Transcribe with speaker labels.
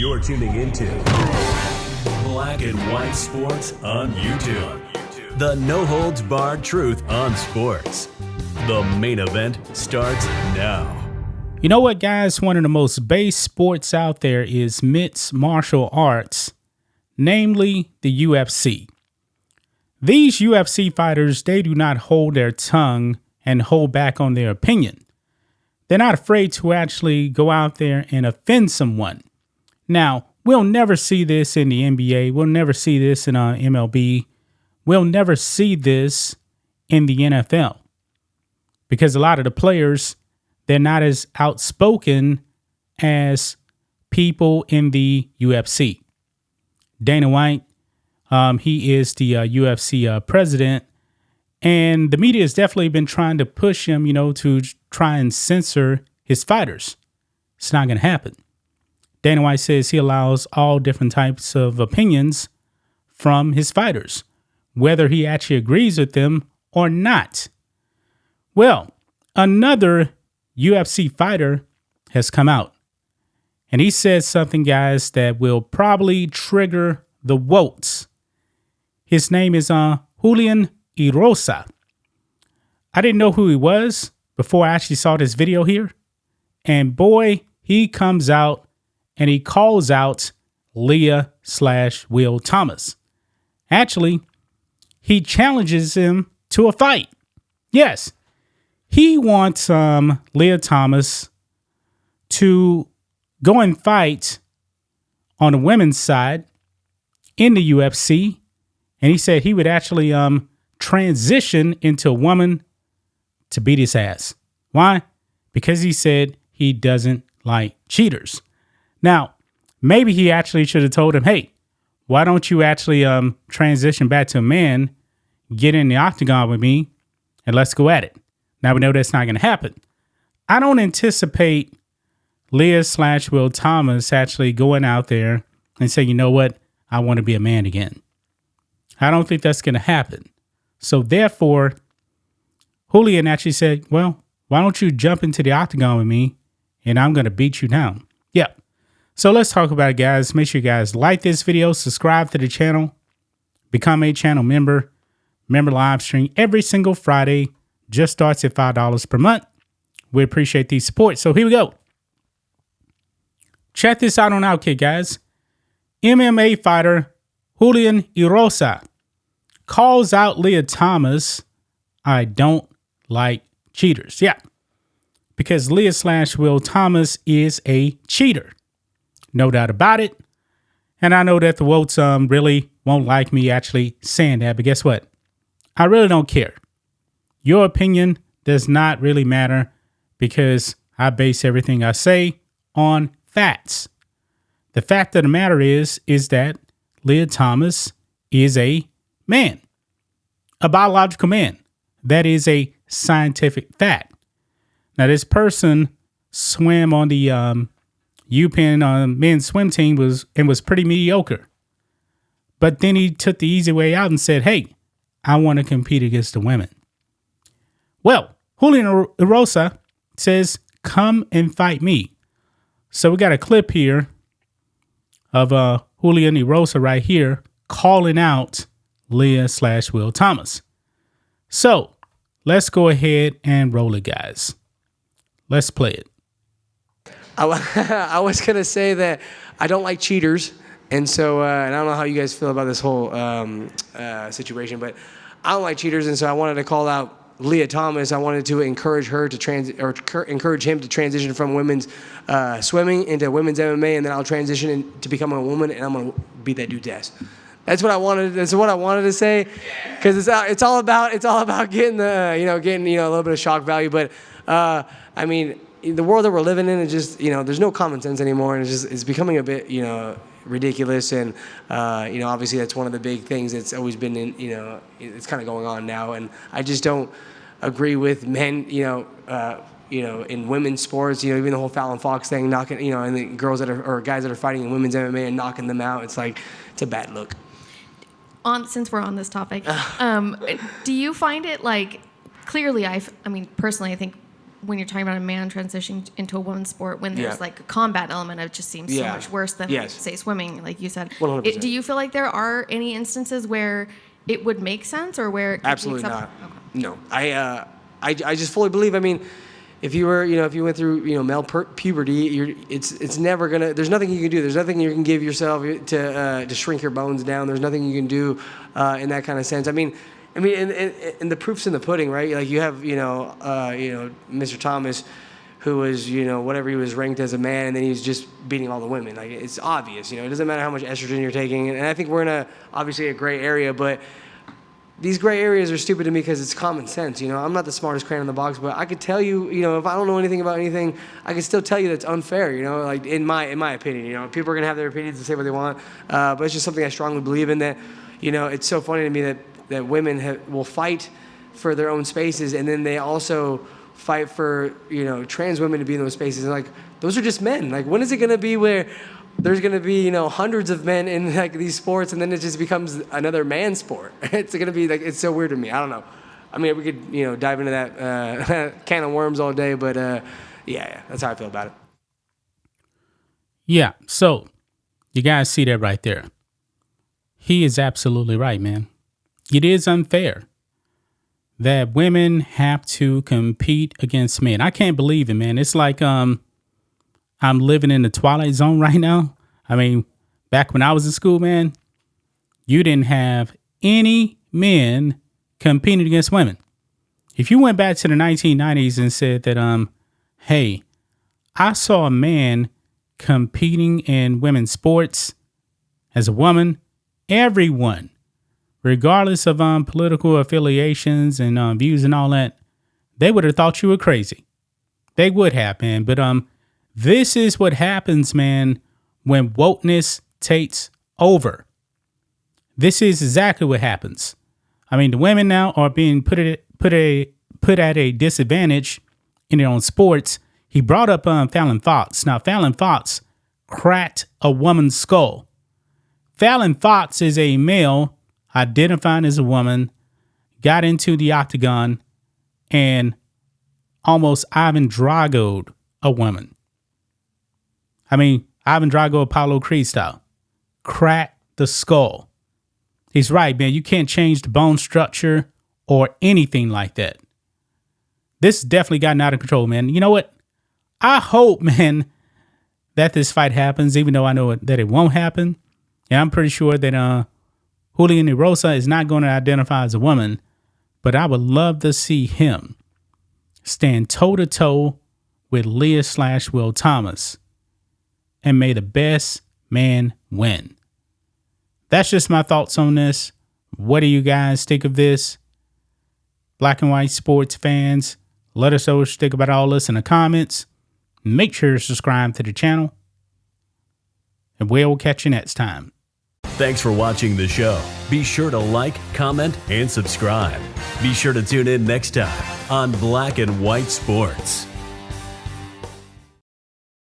Speaker 1: You're tuning into Black and White Sports on YouTube. The no-holds-barred truth on sports. The main event starts now.
Speaker 2: You know what, guys? One of the most base sports out there is mixed martial arts, namely the UFC. These UFC fighters, they do not hold their tongue and hold back on their opinion. They're not afraid to actually go out there and offend someone. Now, we'll never see this in the NBA. We'll never see this in MLB. We'll never see this in the NFL because a lot of the players, they're not as outspoken as people in the UFC. Dana White, he is the UFC president, and the media has definitely been trying to push him, to try and censor his fighters. It's not going to happen. Dana White says he allows all different types of opinions from his fighters, whether he actually agrees with them or not. Well, another UFC fighter has come out, and he said something, guys, that will probably trigger the votes. His name is Julian Erosa. I didn't know who he was before I actually saw this video here. And boy, he comes out and he calls out Lia/Will Thomas. Actually, he challenges him to a fight. Yes, he wants Lia Thomas to go and fight on the women's side in the UFC. And he said he would actually transition into a woman to beat his ass. Why? Because he said he doesn't like cheaters. Now, maybe he actually should have told him, hey, why don't you actually transition back to a man, get in the octagon with me, and let's go at it. Now, we know that's not going to happen. I don't anticipate Lia/Will Thomas actually going out there and say, you know what, I want to be a man again. I don't think that's going to happen. So therefore, Julian actually said, well, why don't you jump into the octagon with me and I'm going to beat you down. Yeah. So let's talk about it, guys. Make sure you guys like this video, subscribe to the channel, become a channel member. Member live stream every single Friday. Just starts at $5 per month. We appreciate the support. So here we go. Check this out on Outkick, guys. MMA fighter Julian Erosa calls out Lia Thomas. I don't like cheaters. Yeah. Because Lia/Will Thomas is a cheater. No doubt about it. And I know that the votes really won't like me actually saying that. But guess what? I really don't care. Your opinion does not really matter because I base everything I say on facts. The fact of the matter is that Lia Thomas is a man, a biological man. That is a scientific fact. Now, this person swam on the UPenn men's swim team was pretty mediocre. But then he took the easy way out and said, hey, I want to compete against the women. Well, Julian Erosa says, come and fight me. So we got a clip here of Julian Erosa right here calling out Lia/Will Thomas. So let's go ahead and roll it, guys. Let's play it.
Speaker 3: I was going to say that I don't like cheaters. And so, and I don't know how you guys feel about this whole situation, but I don't like cheaters. And so I wanted to call out Lia Thomas. I wanted to encourage her to encourage him to transition from women's swimming into women's MMA, and then I'll transition to become a woman, and I'm gonna beat that dude's ass. That's what I wanted. That's what I wanted to say, because it's all about getting the a little bit of shock value. But I mean, the world that we're living in is just there's no common sense anymore, and it's becoming a bit ridiculous. And obviously that's one of the big things that's always been in it's kind of going on now. And I just don't agree with men in women's sports, even the whole Fallon Fox thing, knocking and the girls that are or guys that are fighting in women's MMA and knocking them out. It's a bad look.
Speaker 4: Since we're on this topic, do you find it clearly, personally, I think when you're talking about a man transitioning into a woman's sport, when there's like a combat element, it just seems so much worse than say swimming, like you said.
Speaker 3: 100%.
Speaker 4: Do you feel like there are any instances where it would make sense, or where it could
Speaker 3: Absolutely
Speaker 4: be
Speaker 3: not.
Speaker 4: Okay.
Speaker 3: No, I just fully believe. I mean, if you went through male puberty, it's never gonna. There's nothing you can do. There's nothing you can give yourself to shrink your bones down. There's nothing you can do in that kind of sense. I mean, and the proof's in the pudding, right? Like you have Mr. Thomas, who was whatever he was ranked as a man, and then he's just beating all the women. Like it's obvious. It doesn't matter how much estrogen you're taking, and I think we're in obviously a gray area, but. These gray areas are stupid to me because it's common sense. I'm not the smartest crayon in the box, but I could tell you, if I don't know anything about anything, I can still tell you that's unfair. Like in my opinion, people are gonna have their opinions and say what they want, but it's just something I strongly believe in. That, it's so funny to me that women will fight for their own spaces, and then they also fight for trans women to be in those spaces. And like those are just men. Like when is it gonna be where there's going to be, hundreds of men in like these sports, and then it just becomes another man sport? It's going to be like, it's so weird to me. I don't know. I mean, we could, dive into that can of worms all day, but yeah, that's how I feel about it.
Speaker 2: Yeah. So you guys see that right there. He is absolutely right, man. It is unfair that women have to compete against men. I can't believe it, man. It's like, I'm living in the Twilight Zone right now. I mean, back when I was in school, man, you didn't have any men competing against women. If you went back to the 1990s and said that, hey, I saw a man competing in women's sports as a woman, everyone, regardless of political affiliations and views and all that, they would have thought you were crazy. They would have, man. But this is what happens, man, when wokeness takes over. This is exactly what happens. I mean, the women now are being put at a disadvantage in their own sports. He brought up Fallon Fox. Now, Fallon Fox cracked a woman's skull. Fallon Fox is a male identifying as a woman, got into the octagon, and almost Ivan Drago'd a woman. I mean, Ivan Drago, Apollo Creed style. Crack the skull. He's right, man. You can't change the bone structure or anything like that. This definitely gotten out of control, man. You know what? I hope, man, that this fight happens, even though I know that it won't happen. Yeah, I'm pretty sure that Julian Erosa is not going to identify as a woman, but I would love to see him stand toe-to-toe with Lia/Will Thomas. And may the best man win. That's just my thoughts on this. What do you guys think of this? Black and white sports fans, let us know what you think about all this in the comments. Make sure to subscribe to the channel. And we'll catch you next time.
Speaker 1: Thanks for watching the show. Be sure to like, comment, and subscribe. Be sure to tune in next time on Black and White Sports.